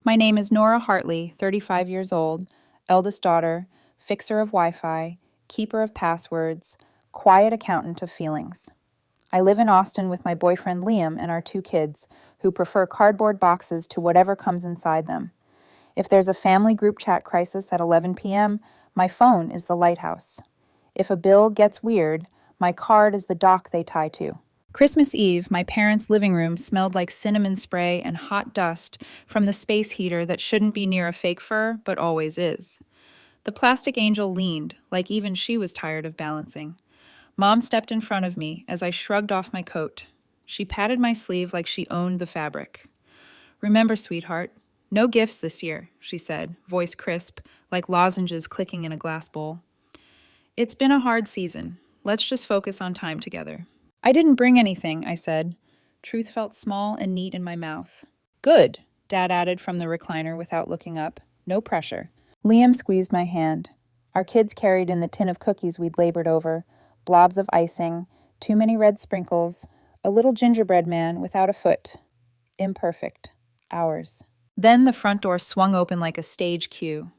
My name is Nora Hartley, 35 years old, eldest daughter, fixer of Wi-Fi, keeper of passwords, quiet accountant of feelings. I live in Austin with my boyfriend Liam and our 2 kids, who prefer cardboard boxes to whatever comes inside them. If there's a family group chat crisis at 11 p.m., my phone is the lighthouse. If a bill gets weird, my card is the dock they tie to. Christmas Eve, my parents' living room smelled like cinnamon spray and hot dust from the space heater that shouldn't be near a fake fur, but always is. The plastic angel leaned, like even she was tired of balancing. Mom stepped in front of me as I shrugged off my coat. She patted my sleeve like she owned the fabric. "Remember, sweetheart, no gifts this year," she said, voice crisp, like lozenges clicking in a glass bowl. "It's been a hard season. Let's just focus on time together." "I didn't bring anything," I said. Truth felt small and neat in my mouth. "Good," Dad added from the recliner without looking up. "No pressure." Liam squeezed my hand. Our kids carried in the tin of cookies we'd labored over, blobs of icing, too many red sprinkles, a little gingerbread man without a foot. Imperfect. Ours. Then the front door swung open like a stage cue.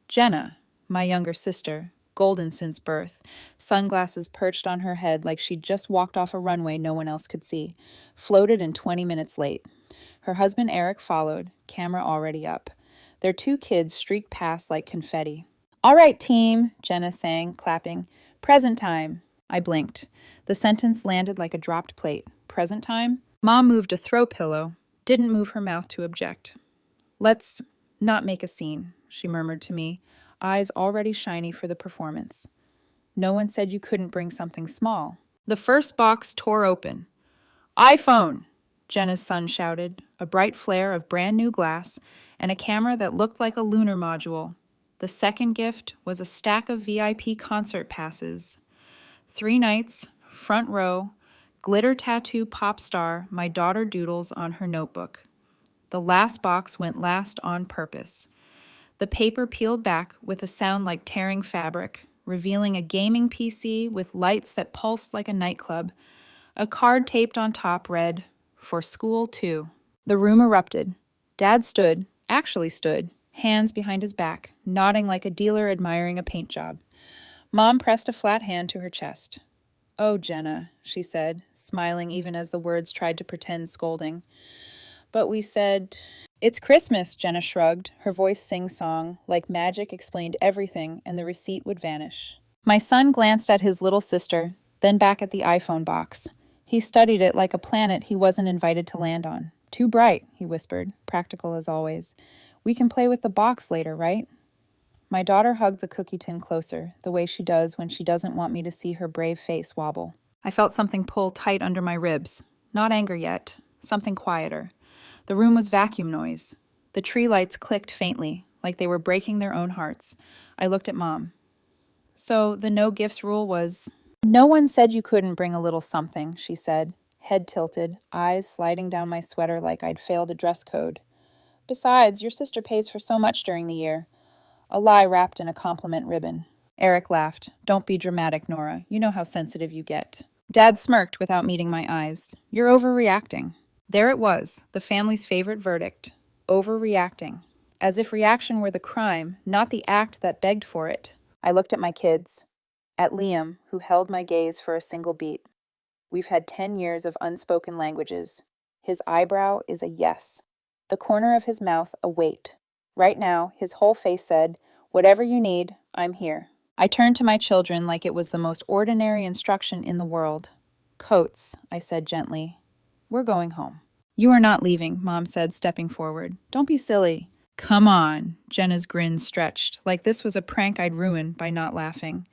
Jenna, my younger sister, golden since birth, sunglasses perched on her head like she'd just walked off a runway no one else could see, floated in 20 minutes late. Her husband Eric followed, camera already up. Their 2 kids streaked past like confetti. "All right, team," Jenna sang, clapping. "Present time." I blinked. The sentence landed like a dropped plate. Present time? Mom moved a throw pillow, didn't move her mouth to object. "Let's not make a scene," she murmured to me, eyes already shiny for the performance. "No one said you couldn't bring something small." The first box tore open. "iPhone!" Jenna's son shouted, a bright flare of brand new glass and a camera that looked like a lunar module. The second gift was a stack of VIP concert passes. 3 nights, front row, glitter tattoo pop star my daughter doodles on her notebook. The last box went last on purpose. The paper peeled back with a sound like tearing fabric, revealing a gaming PC with lights that pulsed like a nightclub. A card taped on top read, "For school too." The room erupted. Dad actually stood, hands behind his back, nodding like a dealer admiring a paint job. Mom pressed a flat hand to her chest. "Oh, Jenna," she said, smiling even as the words tried to pretend scolding. "But we said—" "It's Christmas," Jenna shrugged, her voice sing-song, like magic explained everything and the receipt would vanish. My son glanced at his little sister, then back at the iPhone box. He studied it like a planet he wasn't invited to land on. "Too bright," he whispered, practical as always. "We can play with the box later, right?" My daughter hugged the cookie tin closer, the way she does when she doesn't want me to see her brave face wobble. I felt something pull tight under my ribs. Not anger yet, something quieter. The room was vacuum noise. The tree lights clicked faintly, like they were breaking their own hearts. I looked at Mom. "So the no gifts rule was—" "No one said you couldn't bring a little something," she said, head tilted, eyes sliding down my sweater like I'd failed a dress code. "Besides, your sister pays for so much during the year." A lie wrapped in a compliment ribbon. Eric laughed. "Don't be dramatic, Nora. You know how sensitive you get." Dad smirked without meeting my eyes. "You're overreacting." There it was, the family's favorite verdict. Overreacting. As if reaction were the crime, not the act that begged for it. I looked at my kids. At Liam, who held my gaze for a single beat. We've had 10 years of unspoken languages. His eyebrow is a yes. The corner of his mouth a wait. Right now, his whole face said, "Whatever you need, I'm here." I turned to my children like it was the most ordinary instruction in the world. "Coats," I said gently. "We're going home." "You are not leaving," Mom said, stepping forward. "Don't be silly." "Come on," Jenna's grin stretched, like this was a prank I'd ruin by not laughing.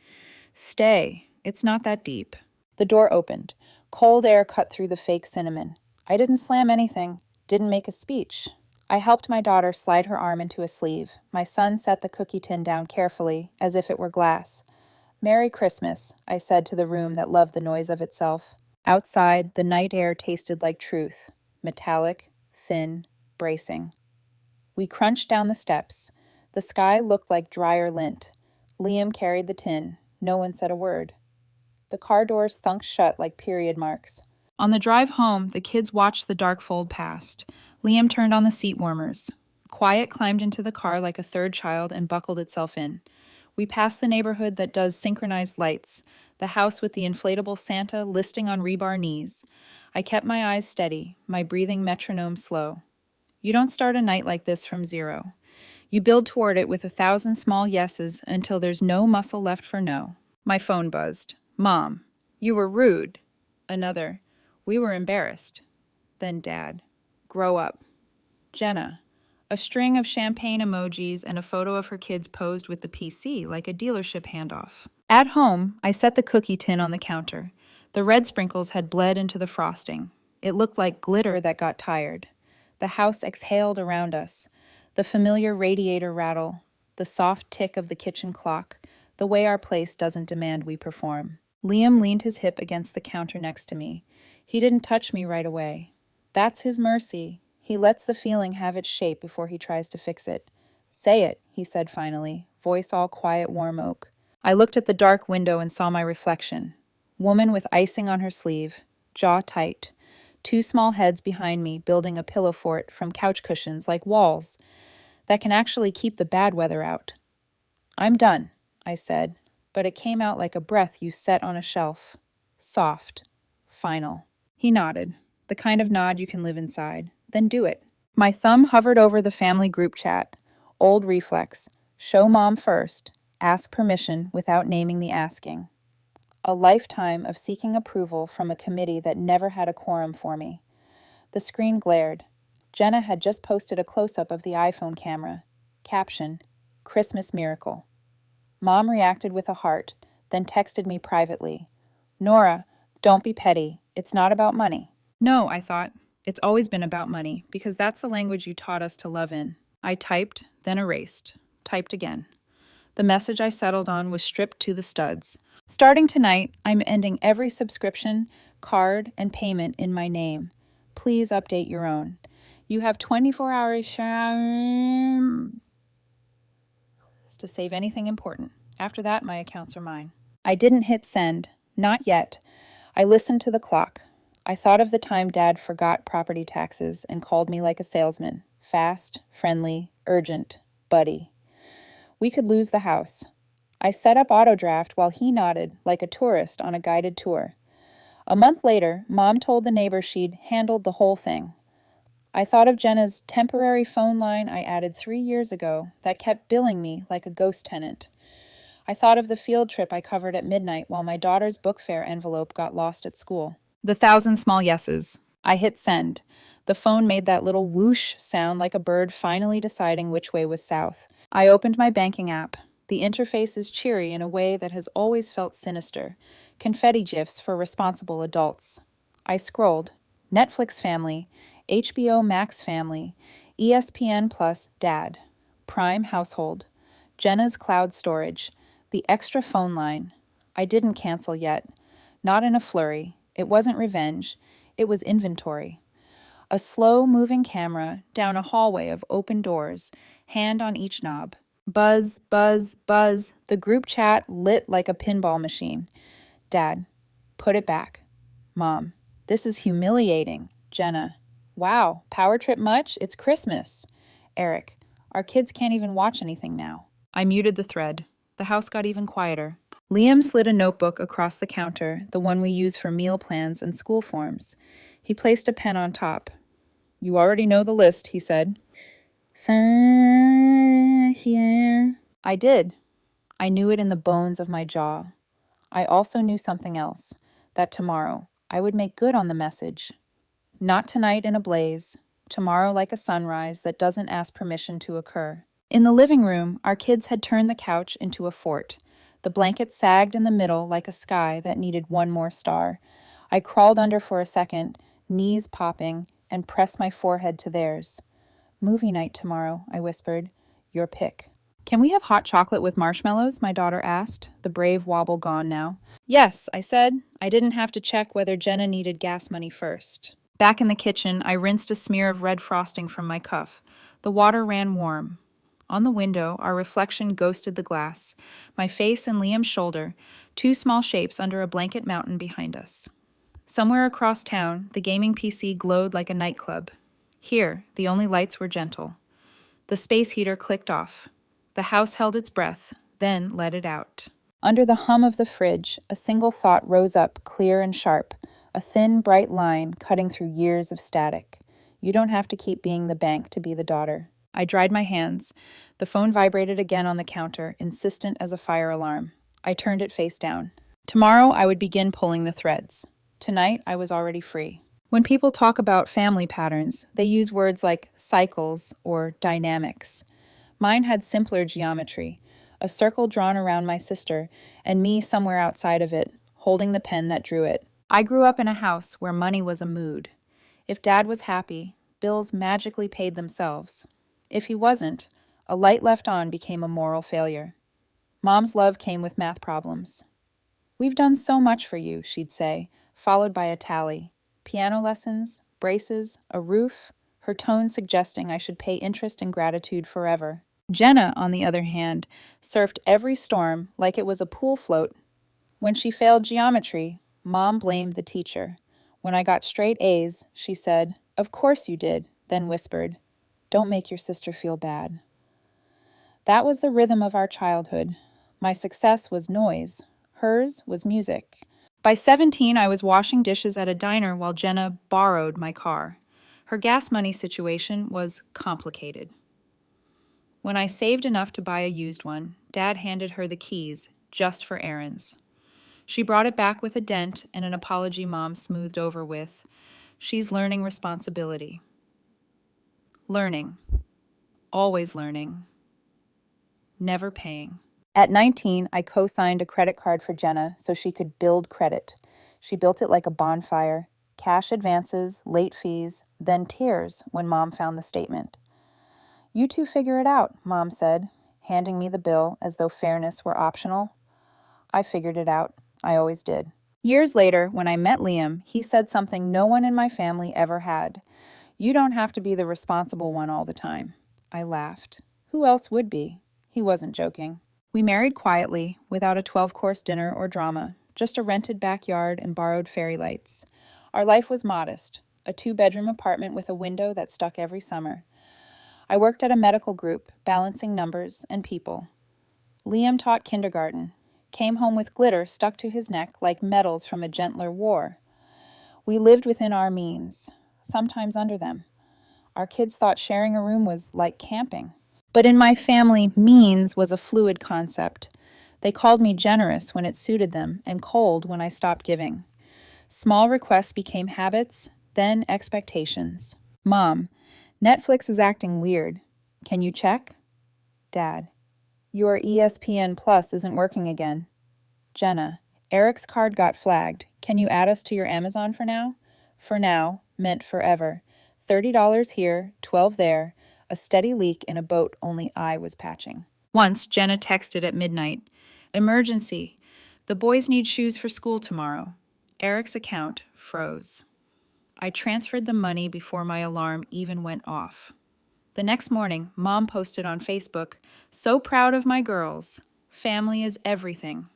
"Stay. It's not that deep." The door opened. Cold air cut through the fake cinnamon. I didn't slam anything, didn't make a speech. I helped my daughter slide her arm into a sleeve. My son set the cookie tin down carefully, as if it were glass. "Merry Christmas," I said to the room that loved the noise of itself. Outside, the night air tasted like truth, metallic, thin, bracing. We crunched down the steps. The sky looked like drier lint. Liam carried the tin. No one said a word. The car doors thunked shut like period marks. On the drive home, the kids watched the dark fold past. Liam turned on the seat warmers. Quiet climbed into the car like a third child and buckled itself in. We passed the neighborhood that does synchronized lights, the house with the inflatable Santa listing on rebar knees. I kept my eyes steady, my breathing metronome slow. You don't start a night like this from zero. You build toward it with 1,000 small yeses until there's no muscle left for no. My phone buzzed. Mom, you were rude. Another, we were embarrassed. Then Dad, grow up. Jenna, a string of champagne emojis and a photo of her kids posed with the PC like a dealership handoff. At home, I set the cookie tin on the counter. The red sprinkles had bled into the frosting. It looked like glitter that got tired. The house exhaled around us. The familiar radiator rattle, the soft tick of the kitchen clock, the way our place doesn't demand we perform. Liam leaned his hip against the counter next to me. He didn't touch me right away. That's his mercy. He lets the feeling have its shape before he tries to fix it. Say it, he said finally, voice all quiet warm oak. I looked at the dark window and saw my reflection. Woman with icing on her sleeve, jaw tight, two small heads behind me building a pillow fort from couch cushions like walls that can actually keep the bad weather out. I'm done, I said, but it came out like a breath you set on a shelf. Soft. Final. He nodded, the kind of nod you can live inside. Then do it. My thumb hovered over the family group chat. Old reflex. Show mom first. Ask permission without naming the asking. A lifetime of seeking approval from a committee that never had a quorum for me. The screen glared. Jenna had just posted a close-up of the iPhone camera. Caption, Christmas miracle. Mom reacted with a heart, then texted me privately. Nora, don't be petty. It's not about money. No, I thought. It's always been about money, because that's the language you taught us to love in. I typed, then erased. Typed again. The message I settled on was stripped to the studs. Starting tonight, I'm ending every subscription, card, and payment in my name. Please update your own. You have 24 hours to save anything important. After that, my accounts are mine. I didn't hit send. Not yet. I listened to the clock. I thought of the time Dad forgot property taxes and called me like a salesman. Fast, friendly, urgent, buddy. We could lose the house. I set up autodraft while he nodded like a tourist on a guided tour. A month later, Mom told the neighbor she'd handled the whole thing. I thought of Jenna's temporary phone line I added 3 years ago that kept billing me like a ghost tenant. I thought of the field trip I covered at midnight while my daughter's book fair envelope got lost at school. The 1,000 small yeses. I hit send. The phone made that little whoosh sound like a bird finally deciding which way was south. I opened my banking app. The interface is cheery in a way that has always felt sinister. Confetti gifs for responsible adults. I scrolled. Netflix family, HBO Max family, ESPN Plus Dad, Prime household, Jenna's cloud storage, the extra phone line. I didn't cancel yet. Not in a flurry. It wasn't revenge. It was inventory. A slow-moving camera down a hallway of open doors, hand on each knob. Buzz, buzz, buzz. The group chat lit like a pinball machine. Dad, put it back. Mom, this is humiliating. Jenna, wow, power trip much? It's Christmas. Eric, our kids can't even watch anything now. I muted the thread. The house got even quieter. Liam slid a notebook across the counter, the one we use for meal plans and school forms. He placed a pen on top. You already know the list, he said. Here. I did. I knew it in the bones of my jaw. I also knew something else, that tomorrow I would make good on the message. Not tonight in a blaze, tomorrow like a sunrise that doesn't ask permission to occur. In the living room, our kids had turned the couch into a fort. The blanket sagged in the middle like a sky that needed one more star. I crawled under for a second, knees popping, and pressed my forehead to theirs. Movie night tomorrow, I whispered. Your pick. Can we have hot chocolate with marshmallows? My daughter asked, the brave wobble gone now. Yes, I said. I didn't have to check whether Jenna needed gas money first. Back in the kitchen, I rinsed a smear of red frosting from my cuff. The water ran warm. On the window, our reflection ghosted the glass. My face and Liam's shoulder, two small shapes under a blanket mountain behind us. Somewhere across town, the gaming PC glowed like a nightclub. Here, the only lights were gentle. The space heater clicked off. The house held its breath, then let it out. Under the hum of the fridge, a single thought rose up, clear and sharp, a thin, bright line cutting through years of static. You don't have to keep being the bank to be the daughter. I dried my hands. The phone vibrated again on the counter, insistent as a fire alarm. I turned it face down. Tomorrow, I would begin pulling the threads. Tonight, I was already free. When people talk about family patterns, they use words like cycles or dynamics. Mine had simpler geometry, a circle drawn around my sister, and me somewhere outside of it, holding the pen that drew it. I grew up in a house where money was a mood. If Dad was happy, bills magically paid themselves. If he wasn't, a light left on became a moral failure. Mom's love came with math problems. "We've done so much for you," she'd say, followed by a tally. Piano lessons, braces, a roof, her tone suggesting I should pay interest and gratitude forever. Jenna, on the other hand, surfed every storm like it was a pool float. When she failed geometry, Mom blamed the teacher. When I got straight A's, she said, "Of course you did," then whispered, "Don't make your sister feel bad." That was the rhythm of our childhood. My success was noise. Hers was music. By 17, I was washing dishes at a diner while Jenna borrowed my car. Her gas money situation was complicated. When I saved enough to buy a used one, Dad handed her the keys, just for errands. She brought it back with a dent and an apology Mom smoothed over with, "She's learning responsibility." Learning. Always learning. Never paying. At 19, I co-signed a credit card for Jenna so she could build credit. She built it like a bonfire, cash advances, late fees, then tears when Mom found the statement. "You two figure it out," Mom said, handing me the bill as though fairness were optional. I figured it out. I always did. Years later, when I met Liam, he said something no one in my family ever had. "You don't have to be the responsible one all the time." I laughed. Who else would be? He wasn't joking. We married quietly, without a 12-course dinner or drama, just a rented backyard and borrowed fairy lights. Our life was modest, a 2-bedroom apartment with a window that stuck every summer. I worked at a medical group, balancing numbers and people. Liam taught kindergarten, came home with glitter stuck to his neck like medals from a gentler war. We lived within our means, sometimes under them. Our kids thought sharing a room was like camping. But in my family, means was a fluid concept. They called me generous when it suited them and cold when I stopped giving. Small requests became habits, then expectations. Mom, Netflix is acting weird. Can you check? Dad, your ESPN Plus isn't working again. Jenna, Eric's card got flagged. Can you add us to your Amazon for now? For now meant forever. $30 here, $12 there. A steady leak in a boat only I was patching. Once, Jenna texted at midnight, "Emergency. The boys need shoes for school tomorrow." Eric's account froze. I transferred the money before my alarm even went off. The next morning, Mom posted on Facebook, "So proud of my girls. Family is everything."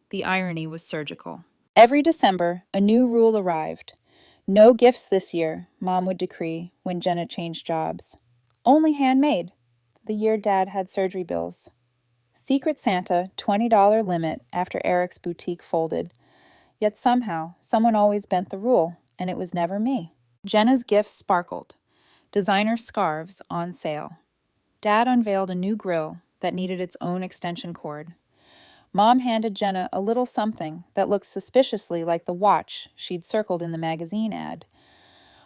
The irony was surgical. Every December, a new rule arrived. "No gifts this year," Mom would decree when Jenna changed jobs. "Only handmade," the year Dad had surgery bills. Secret Santa, $20 limit after Eric's boutique folded. Yet somehow, someone always bent the rule, and it was never me. Jenna's gifts sparkled. Designer scarves on sale. Dad unveiled a new grill that needed its own extension cord. Mom handed Jenna a little something that looked suspiciously like the watch she'd circled in the magazine ad.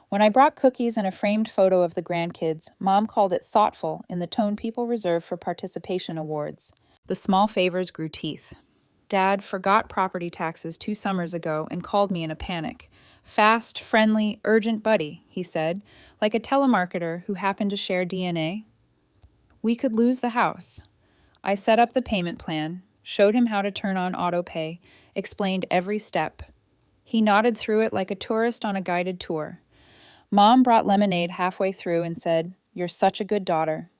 When I brought cookies and a framed photo of the grandkids, Mom called it thoughtful in the tone people reserve for participation awards. The small favors grew teeth. Dad forgot property taxes 2 summers ago and called me in a panic. "Fast, friendly, urgent buddy," he said, like a telemarketer who happened to share DNA. We could lose the house. I set up the payment plan, showed him how to turn on autopay, explained every step. He nodded through it like a tourist on a guided tour. Mom brought lemonade halfway through and said, "You're such a good daughter."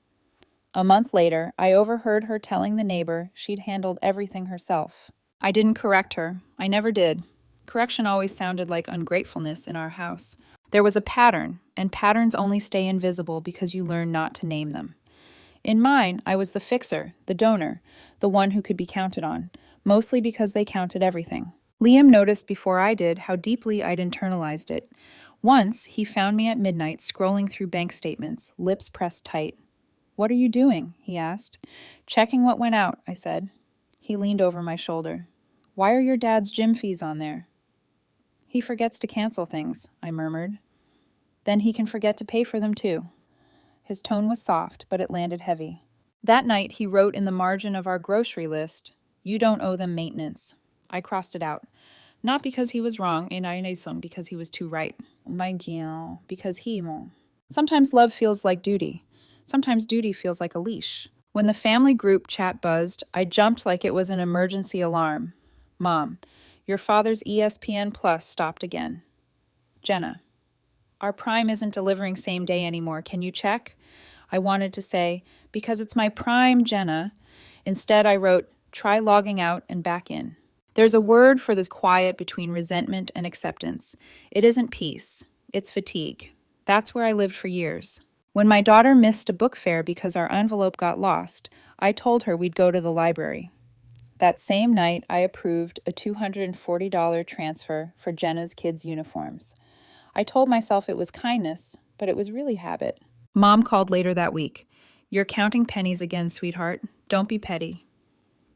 A month later, I overheard her telling the neighbor she'd handled everything herself. I didn't correct her. I never did. Correction always sounded like ungratefulness in our house. There was a pattern, and patterns only stay invisible because you learn not to name them. In mine, I was the fixer, the donor, the one who could be counted on, mostly because they counted everything. Liam noticed before I did how deeply I'd internalized it. Once, he found me at midnight scrolling through bank statements, lips pressed tight. "What are you doing?" he asked. "Checking what went out," I said. He leaned over my shoulder. "Why are your dad's gym fees on there?" "He forgets to cancel things," I murmured. "Then he can forget to pay for them too." His tone was soft, but it landed heavy. That night, he wrote in the margin of our grocery list, "You don't owe them maintenance." I crossed it out. Not because he was wrong, and I know some because he was too right. Because he won't. Sometimes love feels like duty. Sometimes duty feels like a leash. When the family group chat buzzed, I jumped like it was an emergency alarm. "Mom, your father's ESPN Plus stopped again." "Jenna, our Prime isn't delivering same day anymore. Can you check?" I wanted to say, "Because it's my Prime, Jenna." Instead, I wrote, "Try logging out and back in." There's a word for this quiet between resentment and acceptance. It isn't peace. It's fatigue. That's where I lived for years. When my daughter missed a book fair because our envelope got lost, I told her we'd go to the library. That same night, I approved a $240 transfer for Jenna's kids' uniforms. I told myself it was kindness, but it was really habit. Mom called later that week. "You're counting pennies again, sweetheart. Don't be petty."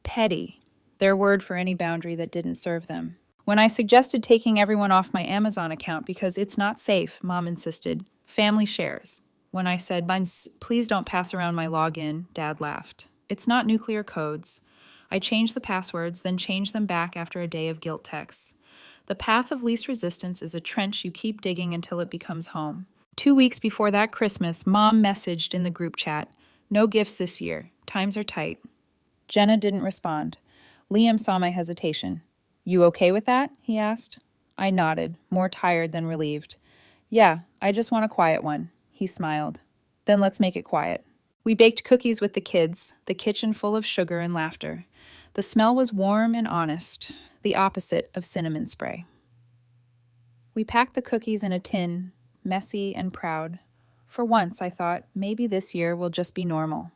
Petty. Their word for any boundary that didn't serve them. When I suggested taking everyone off my Amazon account because it's not safe, Mom insisted. "Family shares." When I said, "Please don't pass around my login," Dad laughed. "It's not nuclear codes." I changed the passwords, then changed them back after a day of guilt texts. The path of least resistance is a trench you keep digging until it becomes home. 2 weeks before that Christmas, Mom messaged in the group chat, "No gifts this year. Times are tight." Jenna didn't respond. Liam saw my hesitation. "You okay with that?" he asked. I nodded, more tired than relieved. "Yeah, I just want a quiet one." He smiled. "Then let's make it quiet." We baked cookies with the kids, the kitchen full of sugar and laughter. The smell was warm and honest, the opposite of cinnamon spray. We packed the cookies in a tin, messy and proud. For once, I thought, maybe this year will just be normal.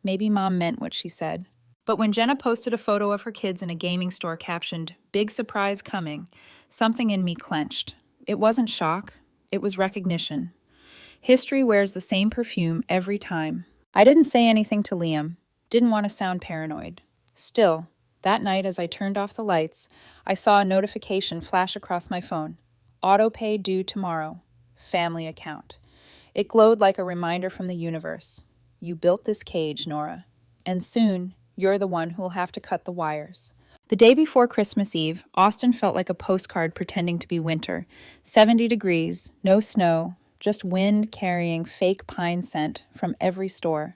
Maybe Mom meant what she said. But when Jenna posted a photo of her kids in a gaming store captioned, "Big surprise coming," something in me clenched. It wasn't shock, it was recognition. History wears the same perfume every time. I didn't say anything to Liam, didn't want to sound paranoid. Still, that night as I turned off the lights, I saw a notification flash across my phone. "Autopay due tomorrow. Family account." It glowed like a reminder from the universe. You built this cage, Nora. And soon, you're the one who'll have to cut the wires. The day before Christmas Eve, Austin felt like a postcard pretending to be winter. 70 degrees, no snow, just wind carrying fake pine scent from every store.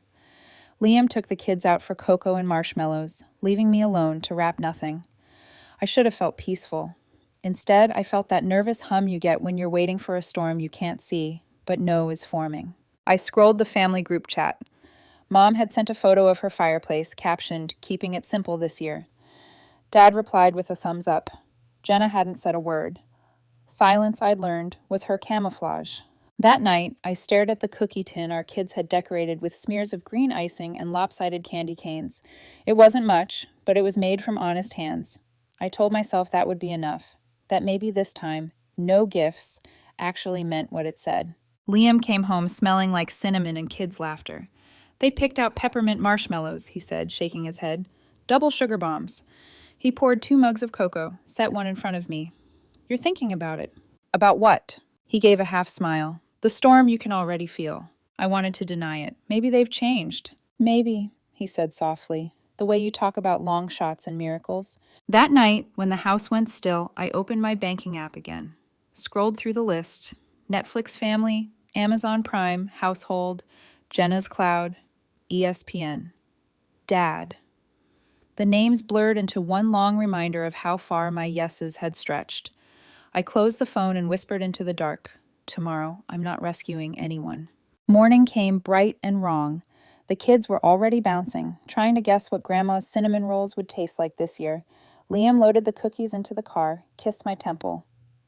Liam took the kids out for cocoa and marshmallows, leaving me alone to wrap nothing. I should have felt peaceful. Instead, I felt that nervous hum you get when you're waiting for a storm you can't see, but know is forming. I scrolled the family group chat. Mom had sent a photo of her fireplace, captioned, "Keeping it simple this year." Dad replied with a thumbs up. Jenna hadn't said a word. Silence, I'd learned, was her camouflage. That night, I stared at the cookie tin our kids had decorated with smears of green icing and lopsided candy canes. It wasn't much, but it was made from honest hands. I told myself that would be enough, that maybe this time, no gifts, actually meant what it said. Liam came home smelling like cinnamon and kids' laughter. "They picked out peppermint marshmallows," he said, shaking his head. "Double sugar bombs." He poured 2 mugs of cocoa, set one in front of me. "You're thinking about it." "About what?" He gave a half smile. "The storm you can already feel." I wanted to deny it. "Maybe they've changed." "Maybe," he said softly, "the way you talk about long shots and miracles." That night, when the house went still, I opened my banking app again. Scrolled through the list. Netflix family, Amazon Prime, household, Jenna's Cloud, ESPN. Dad. The names blurred into one long reminder of how far my yeses had stretched. I closed the phone and whispered into the dark, "Tomorrow, I'm not rescuing anyone." Morning came bright and wrong. The kids were already bouncing, trying to guess what Grandma's cinnamon rolls would taste like this year. Liam loaded the cookies into the car, kissed my temple.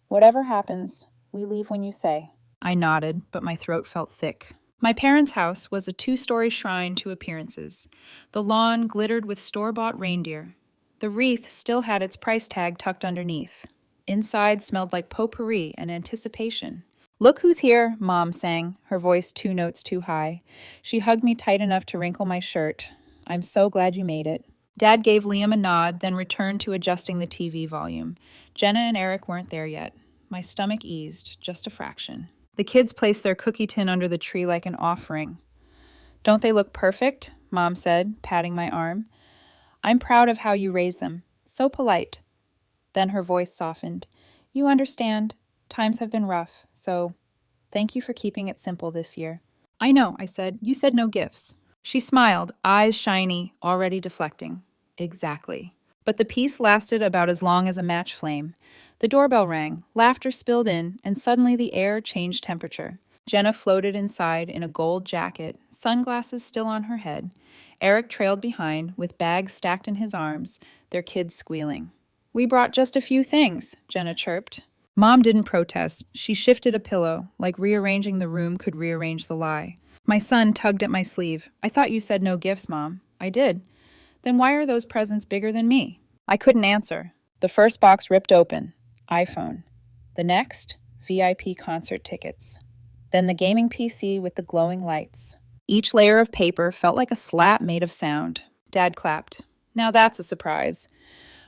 "Whatever happens, we leave when you say." I nodded, but my throat felt thick. My parents' house was a two-story shrine to appearances. The lawn glittered with store-bought reindeer. The wreath still had its price tag tucked underneath. Inside smelled like potpourri and anticipation. "Look who's here," Mom sang, her voice 2 notes too high. She hugged me tight enough to wrinkle my shirt. "I'm so glad you made it." Dad gave Liam a nod, then returned to adjusting the TV volume. Jenna and Eric weren't there yet. My stomach eased, just a fraction. The kids placed their cookie tin under the tree like an offering. "Don't they look perfect?" Mom said, patting my arm. "I'm proud of how you raised them. So polite." Then her voice softened. "You understand. Times have been rough, so thank you for keeping it simple this year." "I know," I said. "You said no gifts." She smiled, eyes shiny, already deflecting. "Exactly." But the peace lasted about as long as a match flame. The doorbell rang, laughter spilled in, and suddenly the air changed temperature. Jenna floated inside in a gold jacket, sunglasses still on her head. Eric trailed behind, with bags stacked in his arms, their kids squealing. "We brought just a few things," Jenna chirped. Mom didn't protest. She shifted a pillow, like rearranging the room could rearrange the lie. My son tugged at my sleeve. "I thought you said no gifts, Mom." "I did." "Then why are those presents bigger than me?" I couldn't answer. The first box ripped open. iPhone. The next, VIP concert tickets. Then the gaming PC with the glowing lights. Each layer of paper felt like a slap made of sound. Dad clapped. "Now that's a surprise."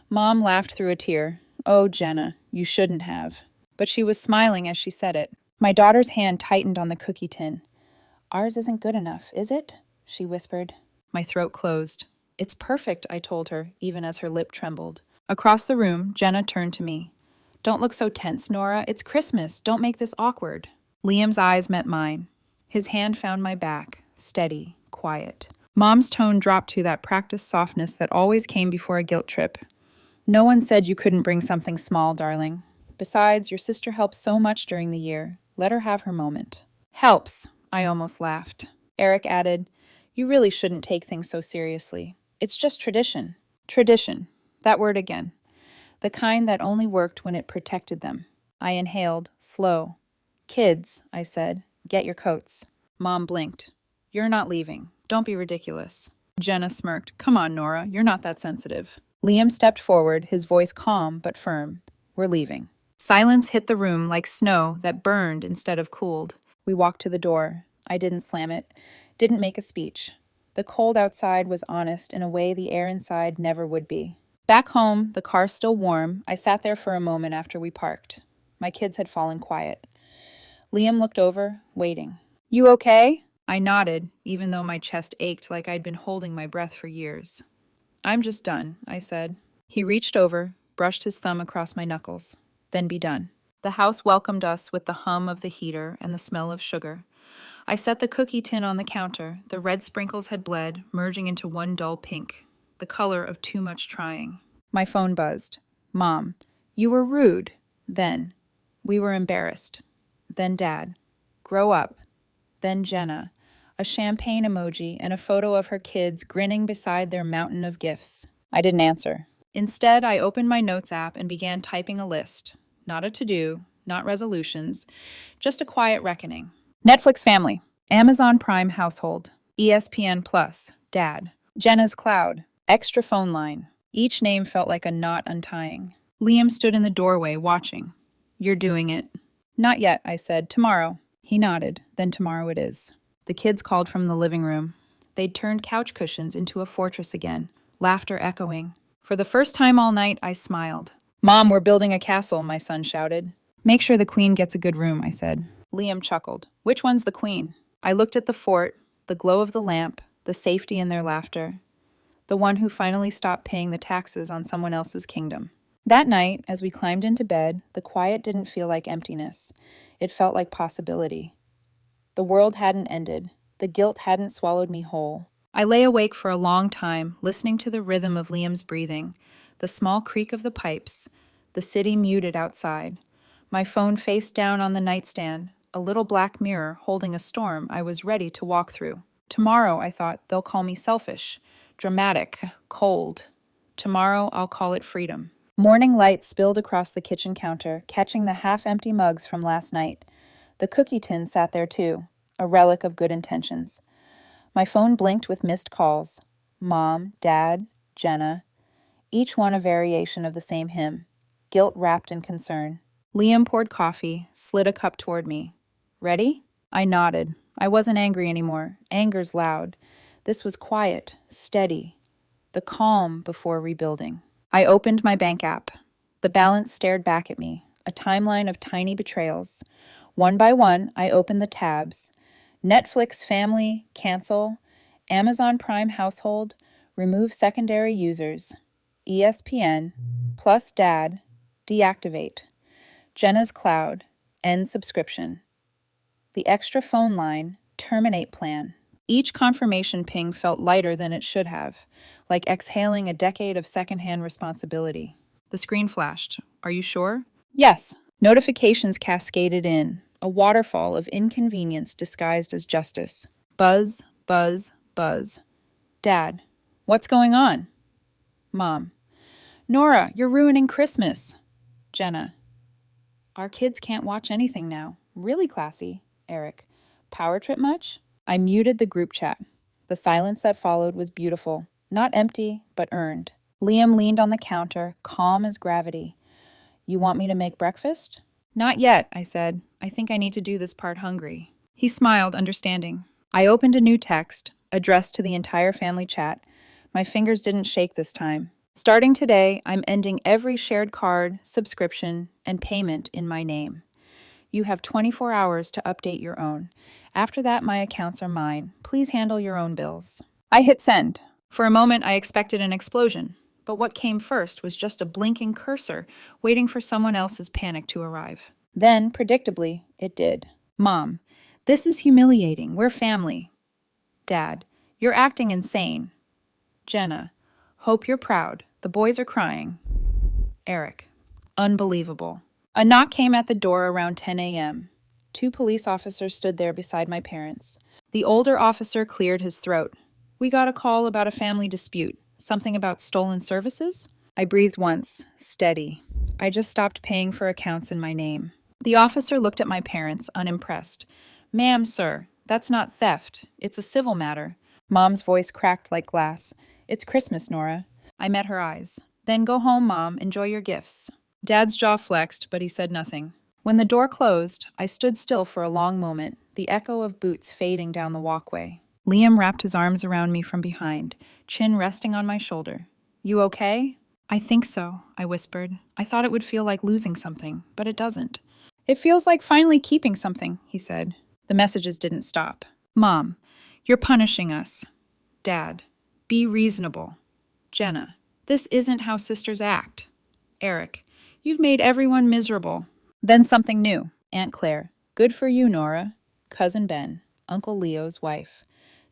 Mom laughed through a tear. "Oh, Jenna, you shouldn't have." But she was smiling as she said it. My daughter's hand tightened on the cookie tin. "Ours isn't good enough, is it?" she whispered. My throat closed. "It's perfect," I told her, even as her lip trembled. Across the room, Jenna turned to me. "Don't look so tense, Nora. It's Christmas. Don't make this awkward." Liam's eyes met mine. His hand found my back, steady, quiet. Mom's tone dropped to that practiced softness that always came before a guilt trip. "No one said you couldn't bring something small, darling. Besides, your sister helps so much during the year. Let her have her moment." "Helps," I almost laughed. Eric added, "You really shouldn't take things so seriously. It's just tradition." Tradition. That word again. The kind that only worked when it protected them. I inhaled, slow. "Kids," I said, "get your coats." Mom blinked. "You're not leaving. Don't be ridiculous." Jenna smirked. "Come on, Nora. You're not that sensitive." Liam stepped forward, his voice calm but firm. "We're leaving." Silence hit the room like snow that burned instead of cooled. We walked to the door. I didn't slam it, didn't make a speech. The cold outside was honest in a way the air inside never would be. Back home, the car still warm, I sat there for a moment after we parked. My kids had fallen quiet. Liam looked over, waiting. "You okay?" I nodded, even though my chest ached like I'd been holding my breath for years. "I'm just done," I said. He reached over, brushed his thumb across my knuckles. "Then be done." The house welcomed us with the hum of the heater and the smell of sugar. I set the cookie tin on the counter. The red sprinkles had bled, merging into one dull pink, the color of too much trying. My phone buzzed. "Mom, you were rude." Then, "We were embarrassed." Then Dad, "Grow up." Then Jenna, a champagne emoji and a photo of her kids grinning beside their mountain of gifts. I didn't answer. Instead, I opened my notes app and began typing a list. Not a to-do, not resolutions, just a quiet reckoning. Netflix family, Amazon Prime household, ESPN Plus, Dad, Jenna's cloud, extra phone line. Each name felt like a knot untying. Liam stood in the doorway, watching. "You're doing it." "Not yet," I said. "Tomorrow." He nodded. "Then tomorrow it is." The kids called from the living room. They'd turned couch cushions into a fortress again, laughter echoing. For the first time all night, I smiled. "Mom, we're building a castle," my son shouted. "Make sure the queen gets a good room," I said. Liam chuckled. "Which one's the queen?" I looked at the fort, the glow of the lamp, the safety in their laughter. The one who finally stopped paying the taxes on someone else's kingdom. That night, as we climbed into bed, the quiet didn't feel like emptiness. It felt like possibility. The world hadn't ended. The guilt hadn't swallowed me whole. I lay awake for a long time, listening to the rhythm of Liam's breathing, the small creak of the pipes, the city muted outside. My phone face down on the nightstand, a little black mirror holding a storm I was ready to walk through. Tomorrow, I thought, they'll call me selfish, dramatic, cold. Tomorrow, I'll call it freedom. Morning light spilled across the kitchen counter, catching the half-empty mugs from last night. The cookie tin sat there too. a relic of good intentions. My phone blinked with missed calls. Mom, Dad, Jenna, each one a variation of the same hymn, guilt wrapped in concern. Liam poured coffee, slid a cup toward me. Ready? I nodded. I wasn't angry anymore. Anger's loud. This was quiet, steady, the calm before rebuilding. I opened my bank app. The balance stared back at me, a timeline of tiny betrayals. One by one, I opened the tabs. Netflix family, cancel. Amazon Prime household, remove secondary users. ESPN, plus dad, deactivate. Jenna's cloud, end subscription. The extra phone line, terminate plan. Each confirmation ping felt lighter than it should have, like exhaling a decade of secondhand responsibility. The screen flashed. Are you sure? Yes. Notifications cascaded in, a waterfall of inconvenience disguised as justice. Buzz, buzz, buzz. Dad, what's going on? Mom, Nora, you're ruining Christmas. Jenna, our kids can't watch anything now. Really classy. Eric, power trip much? I muted the group chat. The silence that followed was beautiful, not empty, but earned. Liam leaned on the counter, calm as gravity. You want me to make breakfast? Not yet, I said. I think I need to do this part hungry. He smiled, understanding. I opened a new text, addressed to the entire family chat. My fingers didn't shake this time. Starting today, I'm ending every shared card, subscription, and payment in my name. You have 24 hours to update your own. After that, my accounts are mine. Please handle your own bills. I hit send. For a moment, I expected an explosion. But what came first was just a blinking cursor, waiting for someone else's panic to arrive. Then, predictably, it did. Mom, this is humiliating. We're family. Dad, you're acting insane. Jenna, hope you're proud. The boys are crying. Eric, unbelievable. A knock came at the door around 10 a.m. 2 police officers stood there beside my parents. The older officer cleared his throat. We got a call about a family dispute. Something about stolen services? I breathed once, steady. I just stopped paying for accounts in my name. The officer looked at my parents, unimpressed. Ma'am, sir, that's not theft. It's a civil matter. Mom's voice cracked like glass. It's Christmas, Nora. I met her eyes. Then go home, Mom. Enjoy your gifts. Dad's jaw flexed, but he said nothing. When the door closed, I stood still for a long moment, the echo of boots fading down the walkway. Liam wrapped his arms around me from behind, chin resting on my shoulder. You okay? I think so, I whispered. I thought it would feel like losing something, but it doesn't. It feels like finally keeping something, he said. The messages didn't stop. Mom, you're punishing us. Dad, be reasonable. Jenna, this isn't how sisters act. Eric, you've made everyone miserable. Then something new. Aunt Claire, good for you, Nora. Cousin Ben, Uncle Leo's wife.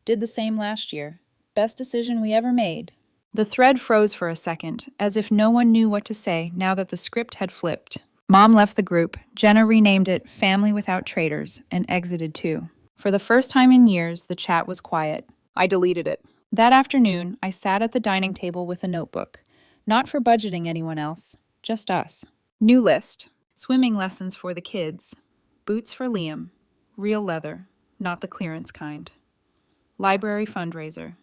Did the same last year. Best decision we ever made. The thread froze for a second, as if no one knew what to say now that the script had flipped. Mom left the group. Jenna renamed it Family Without Traitors and exited too. For the first time in years, the chat was quiet. I deleted it. That afternoon, I sat at the dining table with a notebook. Not for budgeting anyone else, just us. New list. Swimming lessons for the kids. Boots for Liam. Real leather, not the clearance kind. Library fundraiser.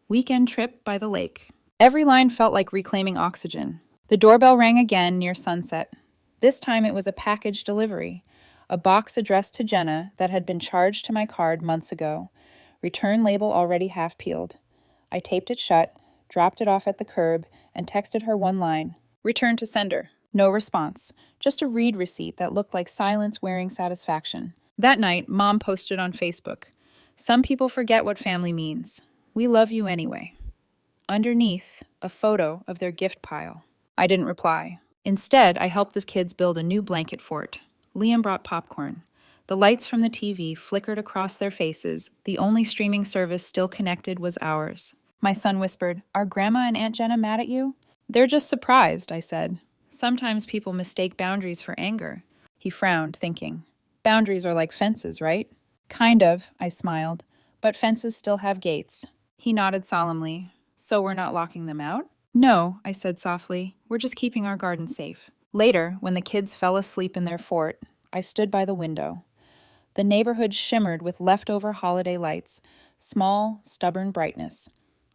Weekend trip by the lake. Every line felt like reclaiming oxygen. The doorbell rang again near sunset. This time it was a package delivery. A box addressed to Jenna that had been charged to my card months ago. Return label already half peeled. I taped it shut, dropped it off at the curb, and texted her one line. Return to sender. No response. Just a read receipt that looked like silence wearing satisfaction. That night, Mom posted on Facebook. Some people forget what family means. We love you anyway. Underneath, a photo of their gift pile. I didn't reply. Instead, I helped the kids build a new blanket fort. Liam brought popcorn. The lights from the TV flickered across their faces. The only streaming service still connected was ours. My son whispered, Are Grandma and Aunt Jenna mad at you? They're just surprised, I said. Sometimes people mistake boundaries for anger. He frowned, thinking. Boundaries are like fences, right? Kind of, I smiled. But fences still have gates. He nodded solemnly. So we're not locking them out? No, I said softly. We're just keeping our garden safe. Later, when the kids fell asleep in their fort, I stood by the window. The neighborhood shimmered with leftover holiday lights, small, stubborn brightness.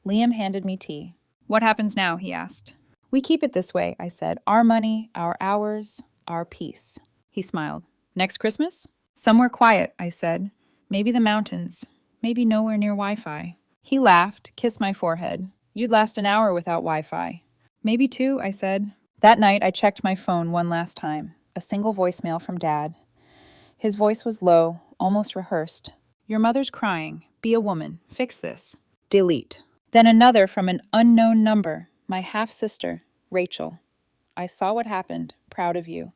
Liam handed me tea. "What happens now?" he asked. "We keep it this way," I said. "Our money, our hours, our peace." He smiled. "Next Christmas?" "Somewhere quiet," I said. "Maybe the mountains. Maybe nowhere near Wi-Fi." He laughed, kissed my forehead. "You'd last an hour without Wi-Fi." "Maybe two," I said. That night, I checked my phone one last time. A single voicemail from Dad. His voice was low, almost rehearsed. "Your mother's crying. Be a woman. Fix this." Delete. Then another from an unknown number. My half-sister, Rachel. "I saw what happened. Proud of you.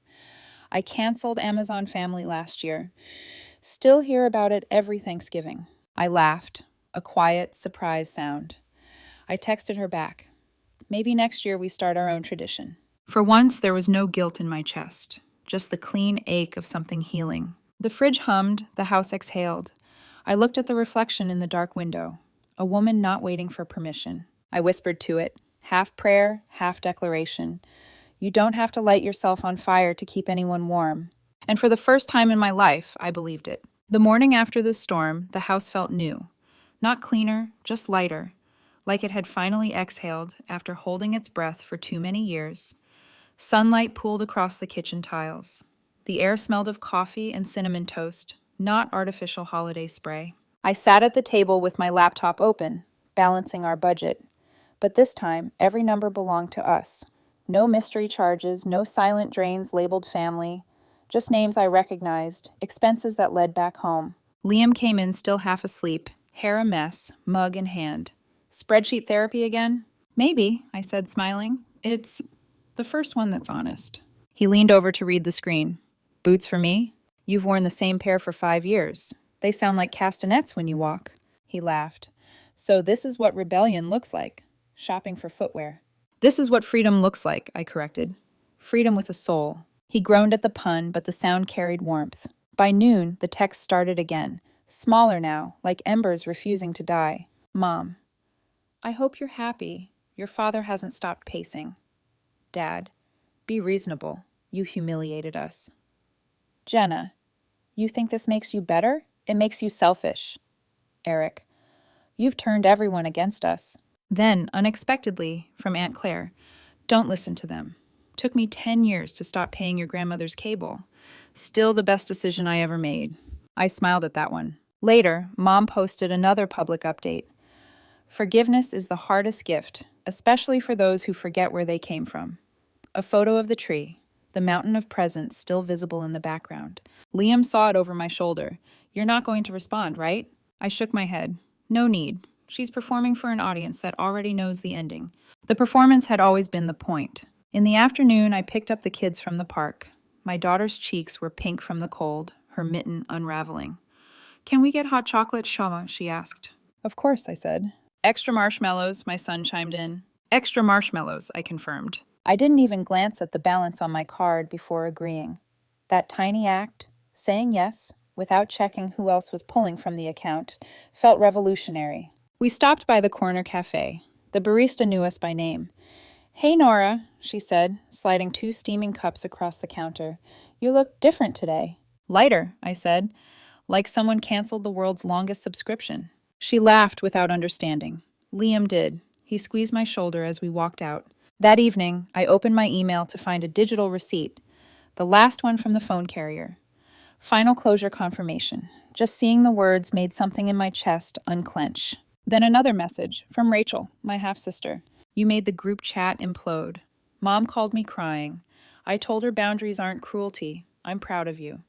I canceled Amazon Family last year. Still hear about it every Thanksgiving." I laughed. A quiet, surprise sound. I texted her back. "Maybe next year we start our own tradition." For once, there was no guilt in my chest, just the clean ache of something healing. The fridge hummed, the house exhaled. I looked at the reflection in the dark window, a woman not waiting for permission. I whispered to it, half prayer, half declaration. "You don't have to light yourself on fire to keep anyone warm." And for the first time in my life, I believed it. The morning after the storm, the house felt new. Not cleaner, just lighter, like it had finally exhaled after holding its breath for too many years. Sunlight pooled across the kitchen tiles. The air smelled of coffee and cinnamon toast, not artificial holiday spray. I sat at the table with my laptop open, balancing our budget. But this time, every number belonged to us. No mystery charges, no silent drains labeled family, just names I recognized, expenses that led back home. Liam came in still half asleep, hair a mess, mug in hand. "Spreadsheet therapy again?" "Maybe," I said, smiling. "It's the first one that's honest." He leaned over to read the screen. "Boots for me? You've worn the same pair for 5 years. They sound like castanets when you walk." He laughed. "So this is what rebellion looks like. Shopping for footwear." "This is what freedom looks like," I corrected. "Freedom with a soul." He groaned at the pun, but the sound carried warmth. By noon, the text started again, smaller now, like embers refusing to die. "Mom, I hope you're happy. Your father hasn't stopped pacing. Dad, be reasonable. You humiliated us. Jenna, you think this makes you better? It makes you selfish. Eric, you've turned everyone against us." Then, unexpectedly, from Aunt Claire, "Don't listen to them. Took me 10 years to stop paying your grandmother's cable. Still the best decision I ever made." I smiled at that one. Later, Mom posted another public update. "Forgiveness is the hardest gift, especially for those who forget where they came from." A photo of the tree, the mountain of presents still visible in the background. Liam saw it over my shoulder. "You're not going to respond, right?" I shook my head. "No need. She's performing for an audience that already knows the ending." The performance had always been the point. In the afternoon, I picked up the kids from the park. My daughter's cheeks were pink from the cold, her mitten unraveling. "Can we get hot chocolate, Shama?" she asked. "Of course," I said. "Extra marshmallows," my son chimed in. "Extra marshmallows," I confirmed. I didn't even glance at the balance on my card before agreeing. That tiny act, saying yes, without checking who else was pulling from the account, felt revolutionary. We stopped by the corner cafe. The barista knew us by name. "Hey, Nora," she said, sliding 2 steaming cups across the counter. "You look different today." "Lighter," I said, like someone canceled the world's longest subscription. She laughed without understanding. Liam did. He squeezed my shoulder as we walked out. That evening, I opened my email to find a digital receipt, the last one from the phone carrier. Final closure confirmation. Just seeing the words made something in my chest unclench. Then another message from Rachel, my half-sister. "You made the group chat implode. Mom called me crying. I told her boundaries aren't cruelty. I'm proud of you.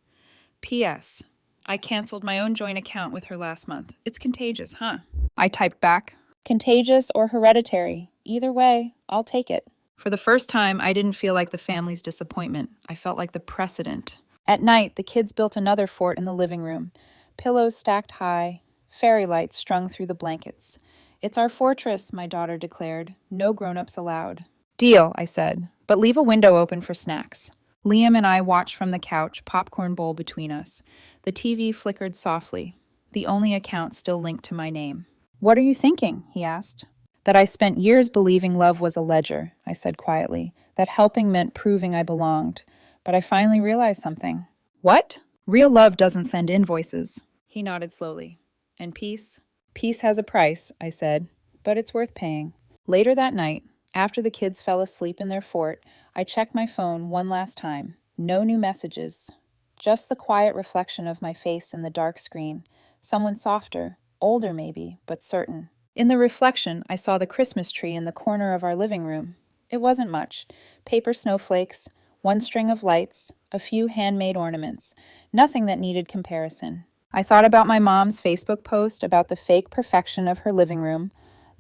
P.S. I canceled my own joint account with her last month. It's contagious, huh?" I typed back. "Contagious or hereditary. Either way, I'll take it." For the first time, I didn't feel like the family's disappointment. I felt like the precedent. At night, the kids built another fort in the living room. Pillows stacked high, fairy lights strung through the blankets. "It's our fortress," my daughter declared. "No grown-ups allowed." "Deal," I said, "but leave a window open for snacks." Liam and I watched from the couch, popcorn bowl between us. The TV flickered softly, the only account still linked to my name. "What are you thinking?" he asked. "That I spent years believing love was a ledger," I said quietly. "That helping meant proving I belonged. But I finally realized something." "What?" Real love doesn't send invoices. He nodded slowly. And peace? Peace has a price, I said, but it's worth paying. Later that night, after the kids fell asleep in their fort, I checked my phone one last time. No new messages. Just the quiet reflection of my face in the dark screen. Someone softer, older maybe, but certain. In the reflection, I saw the Christmas tree in the corner of our living room. It wasn't much. Paper snowflakes, one string of lights, a few handmade ornaments. Nothing that needed comparison. I thought about my mom's Facebook post about the fake perfection of her living room,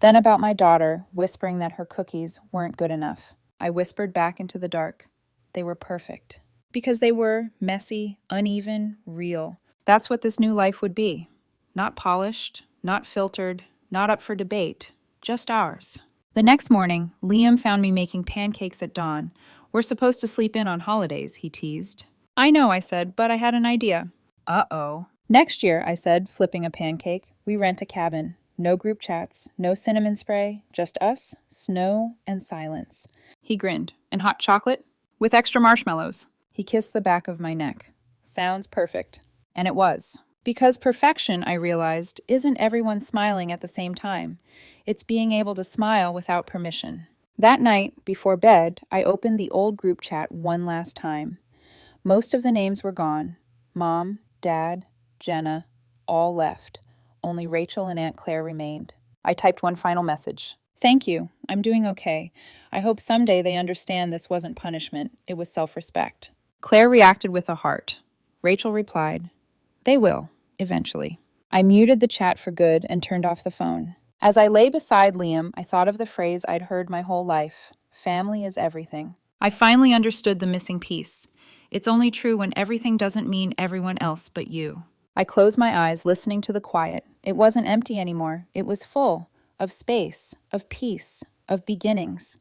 then about my daughter whispering that her cookies weren't good enough. I whispered back into the dark. They were perfect. Because they were messy, uneven, real. That's what this new life would be. Not polished, not filtered, not up for debate, just ours. The next morning, Liam found me making pancakes at dawn. We're supposed to sleep in on holidays, he teased. I know, I said, but I had an idea. Uh-oh. Next year, I said, flipping a pancake, we rent a cabin. No group chats, no cinnamon spray, just us, snow, and silence. He grinned. And hot chocolate? With extra marshmallows. He kissed the back of my neck. Sounds perfect. And it was. Because perfection, I realized, isn't everyone smiling at the same time. It's being able to smile without permission. That night, before bed, I opened the old group chat one last time. Most of the names were gone. Mom, Dad, Jenna, all left. Only Rachel and Aunt Claire remained. I typed one final message. Thank you. I'm doing okay. I hope someday they understand this wasn't punishment. It was self-respect. Claire reacted with a heart. Rachel replied, They will, eventually. I muted the chat for good and turned off the phone. As I lay beside Liam, I thought of the phrase I'd heard my whole life. Family is everything. I finally understood the missing piece. It's only true when everything doesn't mean everyone else but you. I closed my eyes, listening to the quiet. It wasn't empty anymore. It was full of space, of peace, of beginnings.